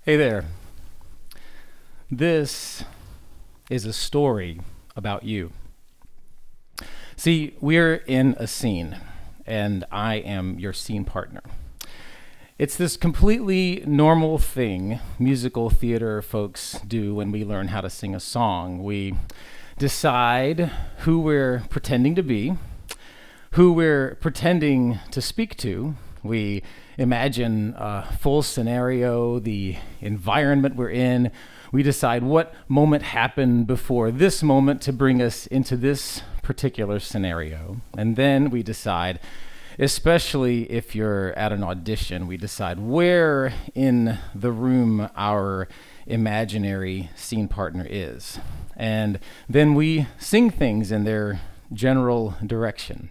Hey there. This is a story about you. See, we're in a scene, and I am your scene partner. It's this completely normal thing musical theater folks do when we learn how to sing a song. We decide who we're pretending to be, who we're pretending to speak to. We imagine a full scenario, the environment we're in. We decide what moment happened before this moment to bring us into this particular scenario. And then we decide, especially if you're at an audition, we decide where in the room our imaginary scene partner is. And then we sing things in their general direction.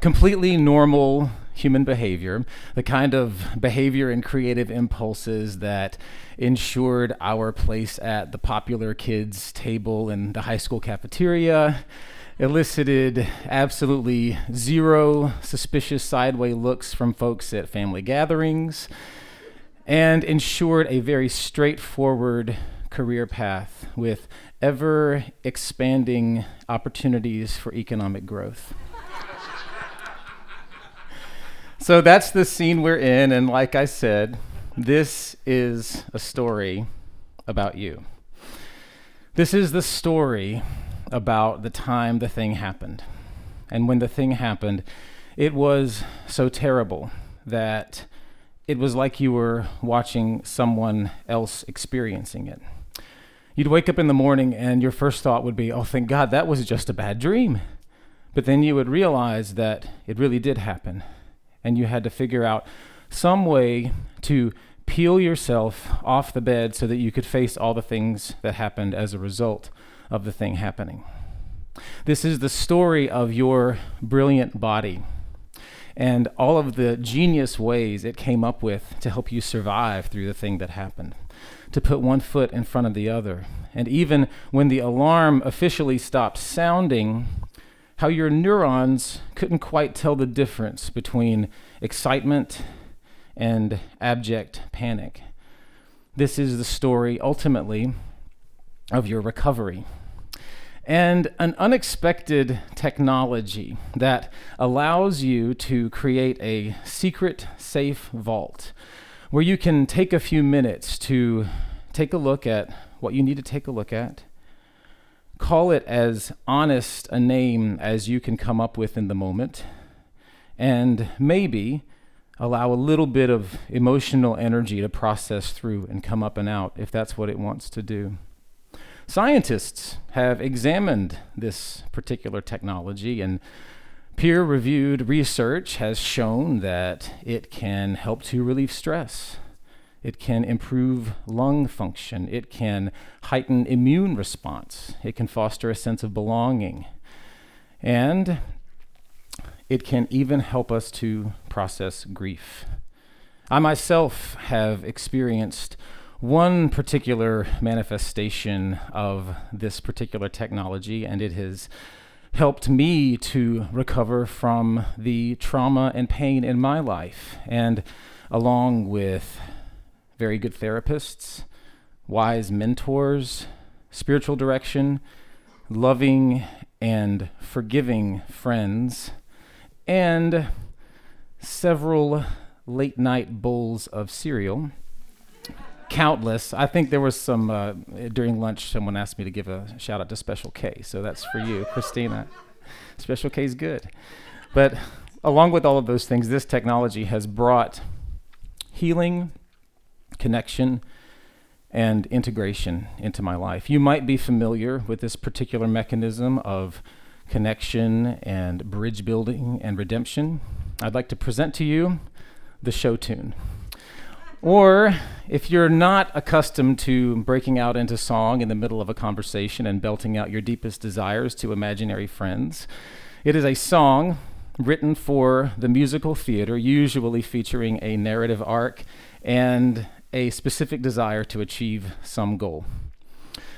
Completely normal human behavior, the kind of behavior and creative impulses that ensured our place at the popular kids' table in the high school cafeteria, elicited absolutely zero suspicious sideway looks from folks at family gatherings, and ensured a very straightforward career path with ever expanding opportunities for economic growth. So that's the scene we're in, and like I said, this is a story about you. This is the story about the time the thing happened. And when the thing happened, it was so terrible that it was like you were watching someone else experiencing it. You'd wake up in the morning and your first thought would be, oh, thank God, that was just a bad dream. But then you would realize that it really did happen. And you had to figure out some way to peel yourself off the bed so that you could face all the things that happened as a result of the thing happening. This is the story of your brilliant body and all of the genius ways it came up with to help you survive through the thing that happened, to put one foot in front of the other. And even when the alarm officially stopped sounding, how your neurons couldn't quite tell the difference between excitement and abject panic. This is the story, ultimately, of your recovery. And an unexpected technology that allows you to create a secret, safe vault where you can take a few minutes to take a look at what you need to take a look at, call it as honest a name as you can come up with in the moment, and maybe allow a little bit of emotional energy to process through and come up and out if that's what it wants to do. Scientists have examined this particular technology, and peer-reviewed research has shown that it can help to relieve stress. It can improve lung function. It can heighten immune response. It can foster a sense of belonging. And it can even help us to process grief. I myself have experienced one particular manifestation of this particular technology, and it has helped me to recover from the trauma and pain in my life. And along with very good therapists, wise mentors, spiritual direction, loving and forgiving friends, and several late-night bowls of cereal. Countless. I think there was some, during lunch, someone asked me to give a shout-out to Special K, so that's for you, Christina. Special K is good. But along with all of those things, this technology has brought healing, connection, and integration into my life. You might be familiar with this particular mechanism of connection and bridge building and redemption. I'd like to present to you the show tune. Or if you're not accustomed to breaking out into song in the middle of a conversation and belting out your deepest desires to imaginary friends, it is a song written for the musical theater, usually featuring a narrative arc and a specific desire to achieve some goal.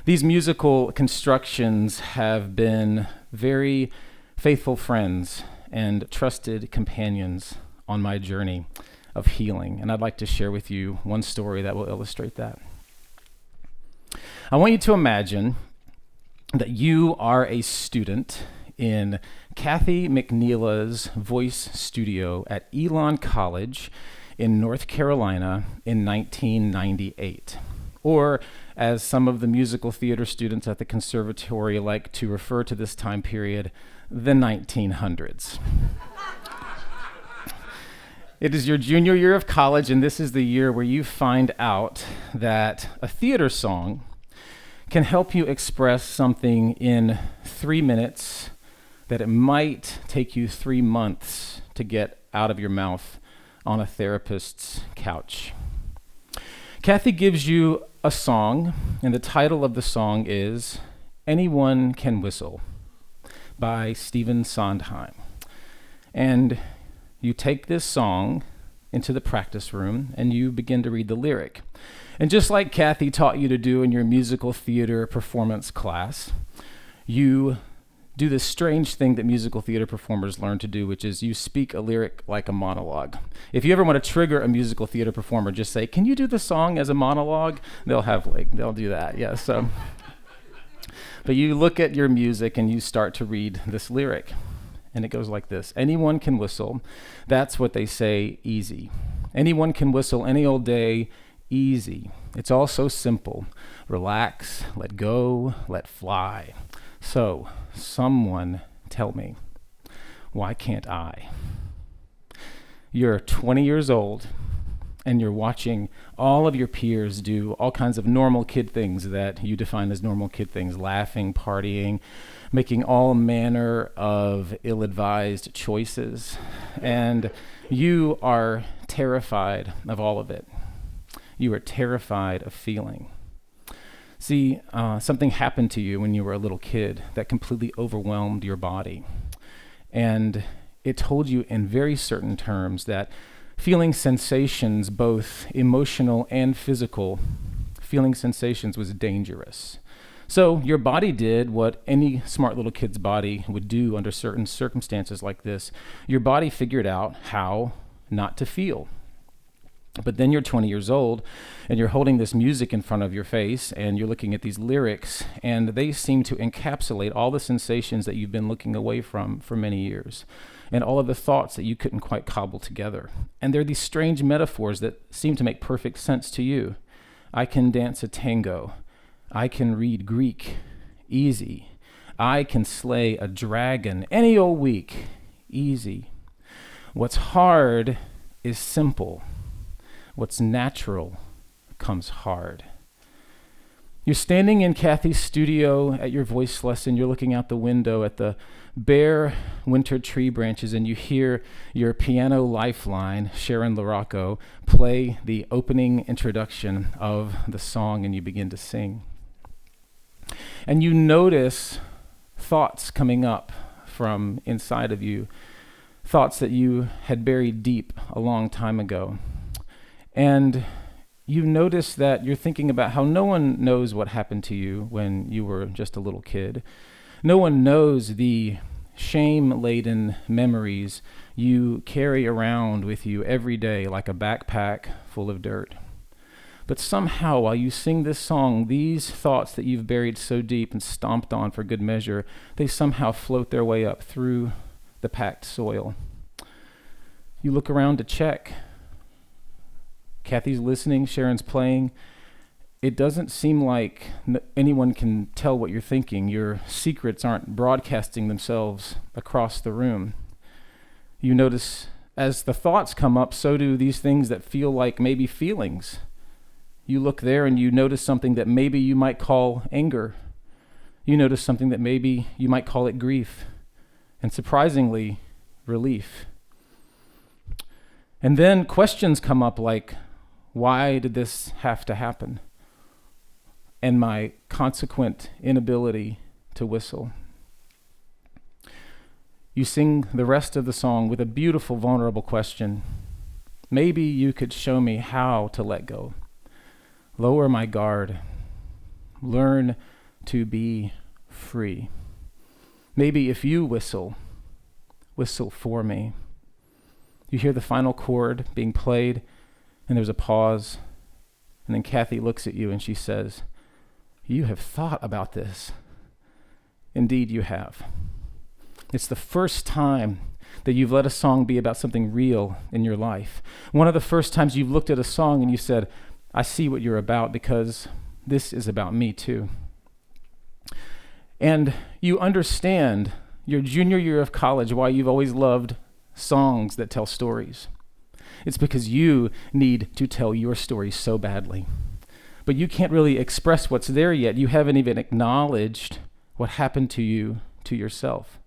These musical constructions have been very faithful friends and trusted companions on my journey. of healing. And I'd like to share with you one story that will illustrate that. I want you to imagine that you are a student in Kathy McNeilla's voice studio at Elon College in North Carolina in 1998. Or, as some of the musical theater students at the conservatory like to refer to this time period, the 1900s. It is your junior year of college, and this is the year where you find out that a theater song can help you express something in 3 minutes that it might take you 3 months to get out of your mouth on a therapist's couch. Kathy gives you a song, and the title of the song is Anyone Can Whistle by Stephen Sondheim. And you take this song into the practice room and you begin to read the lyric. And just like Kathy taught you to do in your musical theater performance class, you do this strange thing that musical theater performers learn to do, which is you speak a lyric like a monologue. If you ever want to trigger a musical theater performer, just say, "Can you do the song as a monologue?" They'll do that, yeah. So, but you look at your music and you start to read this lyric. And it goes like this: anyone can whistle, that's what they say, easy. Anyone can whistle any old day, easy. It's all so simple. Relax, let go, let fly. So, someone tell me, why can't I? You're 20 years old, and you're watching all of your peers do all kinds of normal kid things that you define as normal kid things, laughing, partying, making all manner of ill-advised choices, and you are terrified of all of it. You are terrified of feeling. See, something happened to you when you were a little kid that completely overwhelmed your body, and it told you in very certain terms that feeling sensations, both emotional and physical, feeling sensations was dangerous. So your body did what any smart little kid's body would do under certain circumstances like this. Your body figured out how not to feel. But then you're 20 years old, and you're holding this music in front of your face, and you're looking at these lyrics, and they seem to encapsulate all the sensations that you've been looking away from for many years, and all of the thoughts that you couldn't quite cobble together. And they're these strange metaphors that seem to make perfect sense to you. I can dance a tango. I can read Greek, easy. I can slay a dragon any old week, easy. What's hard is simple. What's natural comes hard. You're standing in Kathy's studio at your voice lesson. You're looking out the window at the bare winter tree branches, and you hear your piano lifeline, Sharon LaRocco, play the opening introduction of the song, and you begin to sing. And you notice thoughts coming up from inside of you, thoughts that you had buried deep a long time ago. And you notice that you're thinking about how no one knows what happened to you when you were just a little kid. No one knows the shame-laden memories you carry around with you every day like a backpack full of dirt. But somehow, while you sing this song, these thoughts that you've buried so deep and stomped on for good measure, they somehow float their way up through the packed soil. You look around to check. Kathy's listening, Sharon's playing. It doesn't seem like anyone can tell what you're thinking. Your secrets aren't broadcasting themselves across the room. You notice as the thoughts come up, so do these things that feel like maybe feelings. You look there and you notice something that maybe you might call anger. You notice something that maybe you might call it grief. And surprisingly, relief. And then questions come up like, why did this have to happen? And my consequent inability to whistle. You sing the rest of the song with a beautiful, vulnerable question. Maybe you could show me how to let go. Lower my guard. Learn to be free. Maybe if you whistle for me. You hear the final chord being played, and there's a pause, and then Kathy looks at you and she says, "You have thought about this." Indeed, you have. It's the first time that you've let a song be about something real in your life. One of the first times you've looked at a song and you said, "I see what you're about because this is about me too." And you understand your junior year of college why you've always loved songs that tell stories. It's because you need to tell your story so badly. But you can't really express what's there yet. You haven't even acknowledged what happened to you, to yourself.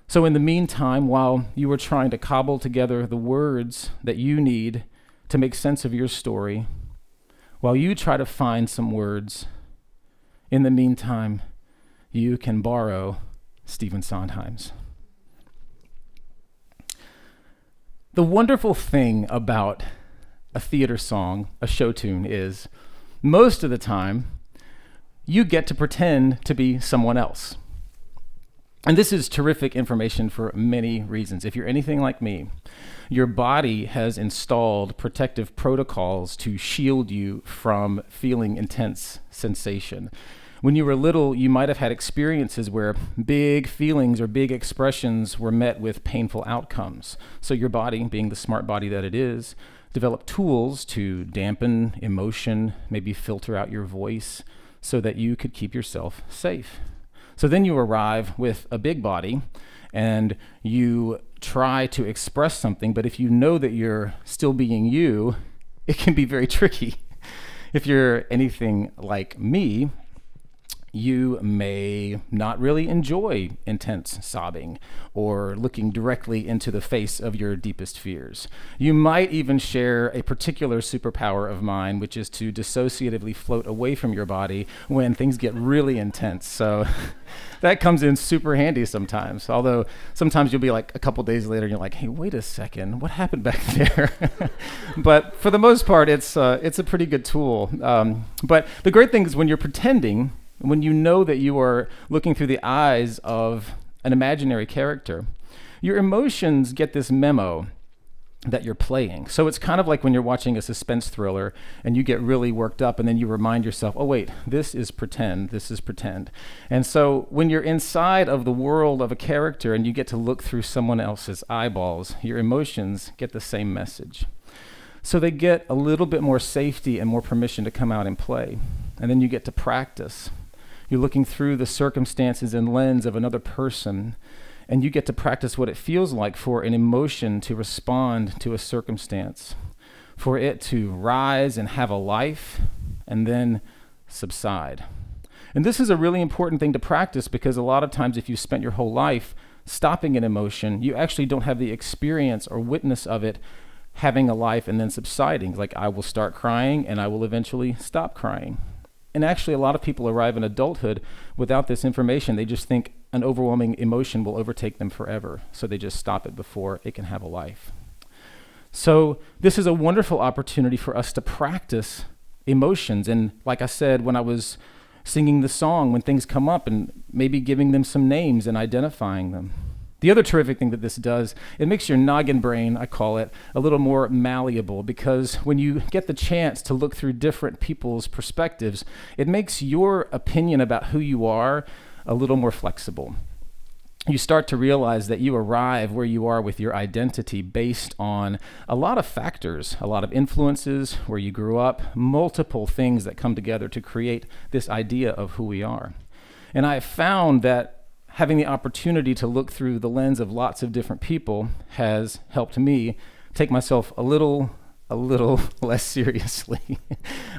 So in the meantime, while you were trying to cobble together the words that you need to make sense of your story, while you try to find some words, in the meantime, you can borrow Stephen Sondheim's. The wonderful thing about a theater song, a show tune, is most of the time, you get to pretend to be someone else. And this is terrific information for many reasons. If you're anything like me, your body has installed protective protocols to shield you from feeling intense sensation. When you were little, you might have had experiences where big feelings or big expressions were met with painful outcomes. So your body, being the smart body that it is, developed tools to dampen emotion, maybe filter out your voice, so that you could keep yourself safe. So then you arrive with a big body and you try to express something, but if you know that you're still being you, it can be very tricky. If you're anything like me, you may not really enjoy intense sobbing or looking directly into the face of your deepest fears. You might even share a particular superpower of mine, which is to dissociatively float away from your body when things get really intense. So that comes in super handy sometimes. Although sometimes you'll be like a couple days later and you're like, "Hey, wait a second, what happened back there?" But for the most part, it's a pretty good tool. But the great thing is when you're pretending, when you know that you are looking through the eyes of an imaginary character, your emotions get this memo that you're playing. So it's kind of like when you're watching a suspense thriller and you get really worked up and then you remind yourself, "Oh wait, this is pretend, this is pretend." And so when you're inside of the world of a character and you get to look through someone else's eyeballs, your emotions get the same message. So they get a little bit more safety and more permission to come out and play. And then you get to practice. You're looking through the circumstances and lens of another person, and you get to practice what it feels like for an emotion to respond to a circumstance, for it to rise and have a life, and then subside. And this is a really important thing to practice because a lot of times if you spent your whole life stopping an emotion, you actually don't have the experience or witness of it having a life and then subsiding. Like, I will start crying and I will eventually stop crying. And actually, a lot of people arrive in adulthood without this information. They just think an overwhelming emotion will overtake them forever. So they just stop it before it can have a life. So this is a wonderful opportunity for us to practice emotions. And like I said, when I was singing the song, when things come up, and maybe giving them some names and identifying them. The other terrific thing that this does, it makes your noggin brain, I call it, a little more malleable, because when you get the chance to look through different people's perspectives, it makes your opinion about who you are a little more flexible. You start to realize that you arrive where you are with your identity based on a lot of factors, a lot of influences, where you grew up, multiple things that come together to create this idea of who we are. And I have found that having the opportunity to look through the lens of lots of different people has helped me take myself a little less seriously.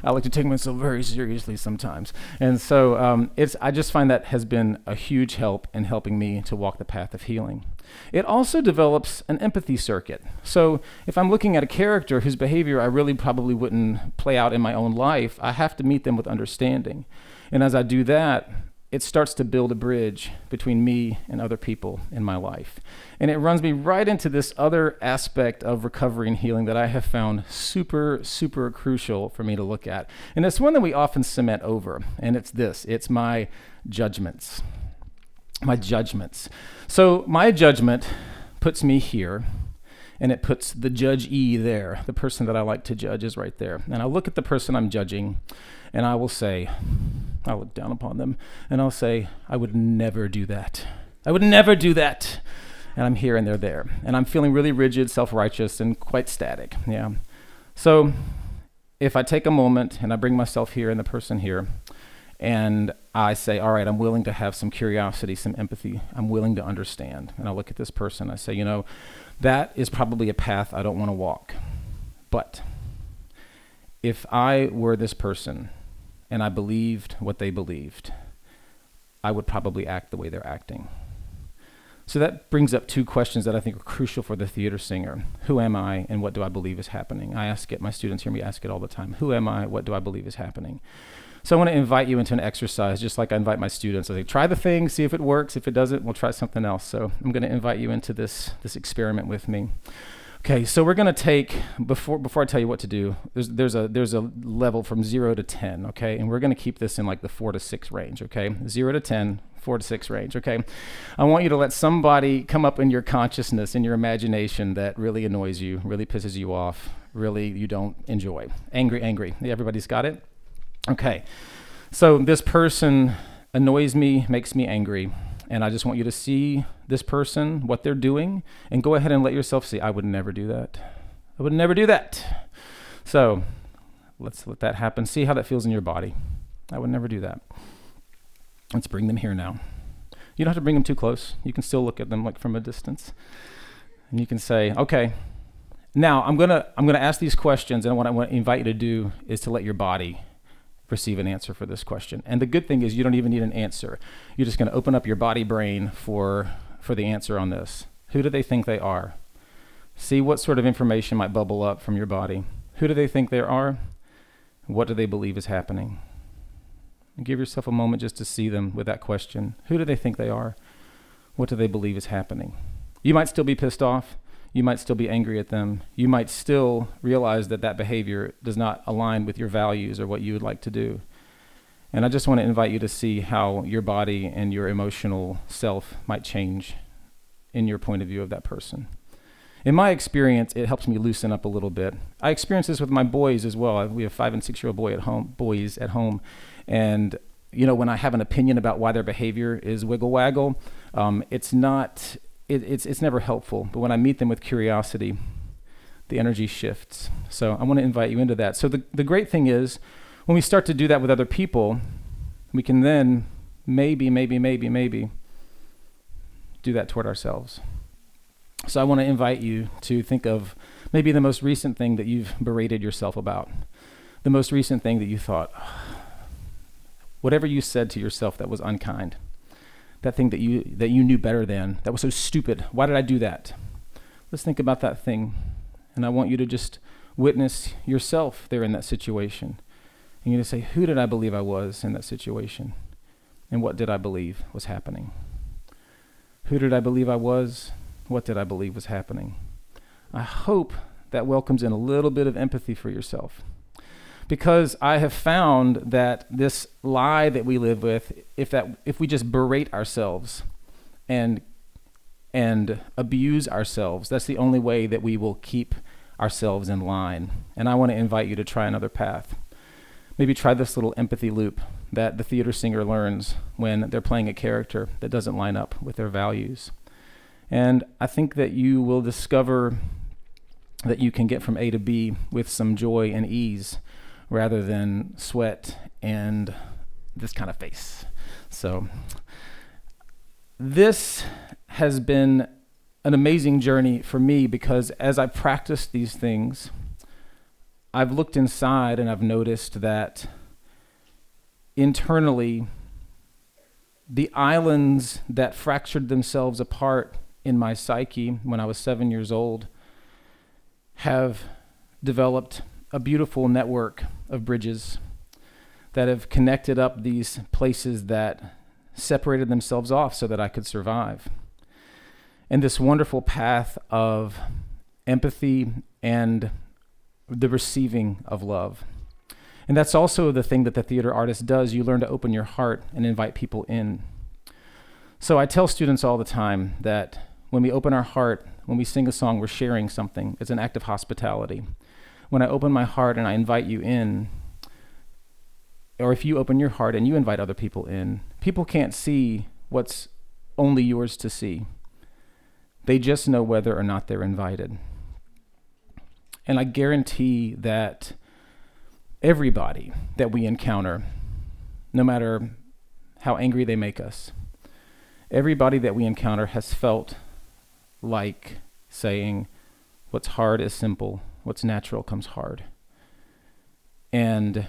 I like to take myself very seriously sometimes. And so I just find that has been a huge help in helping me to walk the path of healing. It also develops an empathy circuit. So if I'm looking at a character whose behavior I really probably wouldn't play out in my own life, I have to meet them with understanding. And as I do that, it starts to build a bridge between me and other people in my life. And it runs me right into this other aspect of recovery and healing that I have found super, super crucial for me to look at. And it's one that we often cement over, and it's this. It's my judgments. My judgments. So my judgment puts me here, and it puts the judge-e there. The person that I like to judge is right there. And I look at the person I'm judging, and I will say, I look down upon them, and I'll say, I would never do that. I would never do that. And I'm here and they're there. And I'm feeling really rigid, self-righteous, and quite static. Yeah. So if I take a moment and I bring myself here and the person here, and I say, all right, I'm willing to have some curiosity, some empathy. I'm willing to understand. And I look at this person. I say, that is probably a path I don't want to walk. But if I were this person and I believed what they believed, I would probably act the way they're acting. So that brings up two questions that I think are crucial for the theater singer. Who am I and what do I believe is happening? I ask it, my students hear me ask it all the time. Who am I? What do I believe is happening? So I want to invite you into an exercise, just like I invite my students. I say, try the thing, see if it works. If it doesn't, we'll try something else. So I'm going to invite you into this experiment with me. Okay, so we're going to take, before I tell you what to do, there's a level from 0 to 10, okay? And we're going to keep this in like the 4 to 6 range, okay? 0 to 10, 4 to 6 range, okay? I want you to let somebody come up in your consciousness, in your imagination that really annoys you, really pisses you off, really you don't enjoy. Angry. Everybody's got it? Okay, so this person annoys me, makes me angry, and I just want you to see this person, what they're doing, and go ahead and let yourself see, I would never do that. I would never do that. So let's let that happen. See how that feels in your body. I would never do that. Let's bring them here now. You don't have to bring them too close. You can still look at them like from a distance. And you can say, okay, now I'm gonna ask these questions, and what I want to invite you to do is to let your body receive an answer for this question. And the good thing is you don't even need an answer. You're just going to open up your body brain for the answer on this. Who do they think they are? See what sort of information might bubble up from your body. Who do they think they are? What do they believe is happening? And give yourself a moment just to see them with that question. Who do they think they are? What do they believe is happening? You might still be pissed off. You might still be angry at them. You might still realize that behavior does not align with your values or what you would like to do. And I just want to invite you to see how your body and your emotional self might change in your point of view of that person. In my experience, it helps me loosen up a little bit. I experience this with my boys as well. We have 5 and 6-year-old boys at home. And when I have an opinion about why their behavior is wiggle waggle, it's never helpful. But when I meet them with curiosity, the energy shifts. So I want to invite you into that. So the great thing is, when we start to do that with other people, we can then maybe do that toward ourselves. So I want to invite you to think of maybe the most recent thing that you've berated yourself about. The most recent thing that you thought, whatever you said to yourself that was unkind. That thing that you knew better than, that was so stupid. Why did I do that? Let's think about that thing. And I want you to just witness yourself there in that situation. And you're going to say, who did I believe I was in that situation? And what did I believe was happening? Who did I believe I was? What did I believe was happening? I hope that welcomes in a little bit of empathy for yourself. Because I have found that this lie that we live with, if we just berate ourselves and abuse ourselves, that's the only way that we will keep ourselves in line. And I want to invite you to try another path. Maybe try this little empathy loop that the theater singer learns when they're playing a character that doesn't line up with their values. And I think that you will discover that you can get from A to B with some joy and ease, rather than sweat and this kind of face. So this has been an amazing journey for me, because as I practiced these things, I've looked inside and I've noticed that internally, the islands that fractured themselves apart in my psyche when I was 7 years old have developed a beautiful network of bridges that have connected up these places that separated themselves off so that I could survive. And this wonderful path of empathy and the receiving of love. And that's also the thing that the theater artist does. You learn to open your heart and invite people in. So I tell students all the time that when we open our heart, When we sing a song, we're sharing something. It's an act of hospitality. When I open my heart and I invite you in, or if you open your heart and you invite other people in, people can't see what's only yours to see. They just know whether or not they're invited. And I guarantee that everybody that we encounter, no matter how angry they make us, everybody that we encounter has felt like saying, what's hard is simple, what's natural comes hard. And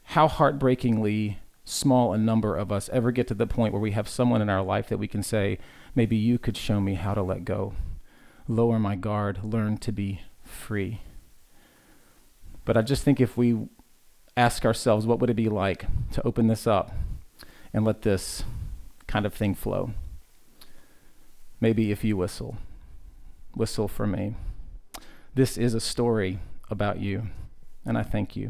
how heartbreakingly small a number of us ever get to the point where we have someone in our life that we can say, maybe you could show me how to let go, lower my guard, learn to be free. But I just think if we ask ourselves, what would it be like to open this up and let this kind of thing flow? Maybe if you whistle for me. This is a story about you, and I thank you.